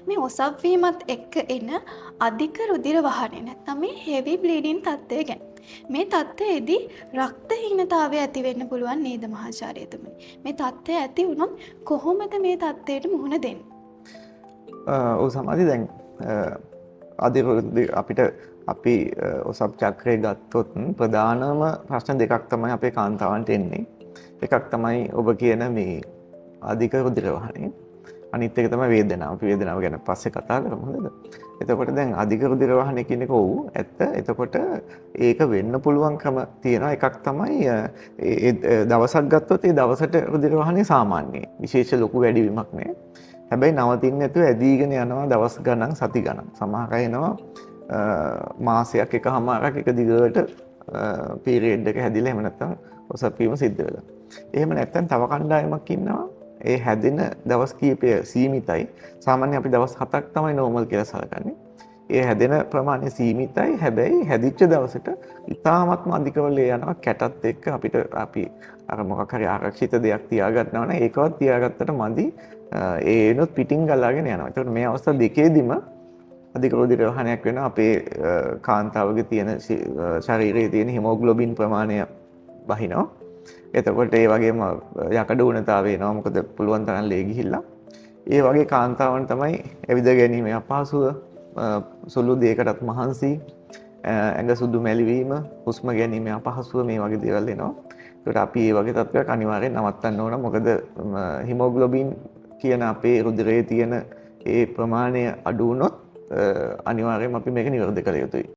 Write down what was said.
මේ ඔසව් වීමත් එක්ක එන අධික රුධිර වහනය නැත්නම් මේ හෙවි බ්ලීඩින් තත්ත්වය ගැන. මේ තත්ත්වයේදී රක්තහීනතාවය ඇති වෙන්න පුළුවන් නේද මහාචාර්යතුමනි? මේ තත්ත්වය ඇති වුණොත් කොහොමද මේ තත්ත්වයට මුහුණ දෙන්නේ? ඔව් සමාධි දැන් අපිට අපි ඔසප් චක්‍රය ගත්තොත් ප්‍රධානම ප්‍රශ්න දෙකක් තමයි අපේ කාන්තාවන්ට එන්නේ. එකක් තමයි ඔබ කියන මේ අධික රුධිර වහනය. අනිත් එක තමයි වේදනාව. අපි වේදනාව ගැන පස්සේ කතා කරමු නේද? එතකොට දැන් අධික රුධිර වහනය කියන එක ඔව් ඇත්ත. එතකොට ඒක වෙන්න පුළුවන් ක්‍රම තියෙනවා. එකක් තමයි දවසක් ගත්තොත් ඒ දවසට රුධිර වහනය සාමාන්‍යයි. විශේෂ ලොකු වැඩිවීමක් නෑ. හැබැයි නවතින්නේ නැතුව ඇදීගෙන යනවා දවස් ගණන් සති ගණන්. සමහර අය එනවා මාසයක් එකමාරක් එක දිගට පීරියඩ් එක හැදිලා එහෙම නැත්නම් ඔසප් වීම සිද්ධ වෙලා. එහෙම නැත්නම් තව කණ්ඩායමක් ඉන්නවා. ඒ හැදෙන දවස් කීපය සීමිතයි. සාමාන්‍යයෙන් අපි දවස් 7ක් තමයි නෝමල් කියලා සලකන්නේ. ඒ හැදෙන ප්‍රමාණය සීමිතයි. හැබැයි හැදිච්ච දවසට ඉතාමත්ම අධිකවල යනවා කැටත් එක්ක අපි අර මොකක් හරි ආරක්ෂිත දෙයක් තියාගන්නවා නම් ඒකවත් තියාගත්තට මදි. ඒනොත් පිටින් ගලාගෙන යනවා. ඒකට මේ අවස්ථා දෙකේදීම අධික රුධිර වහනයක් වෙනවා. අපේ කාන්තාවගේ තියෙන ශරීරයේ තියෙන හිමෝග්ලොබින් ප්‍රමාණය බහිනවා. එතකොට ඒ වගේම යකඩ උණතාවය එනවා. මොකද පුළුවන් තරම් ලේ ගිහිල්ලා. ඒ වගේ කාන්තාවන් තමයි ඇවිද ගැනීම අපහසුව, සුළු දෙයකටත් මහන්සි, ඇඟ සුදු මැලිවීම, හුස්ම ගැනීම අපහසුව මේ වගේ දේවල් එනවා. ඒකට අපි මේ වගේ තත්ත්වයක් අනිවාර්යෙන් නවත්තන්න ඕන. මොකද හිමෝග්ලොබින් කියන අපේ රුධිරයේ තියෙන ඒ ප්‍රමාණය අඩු වුණොත් අනිවාර්යයෙන්ම අපි මේක නිවැරදි කළ යුතුයි.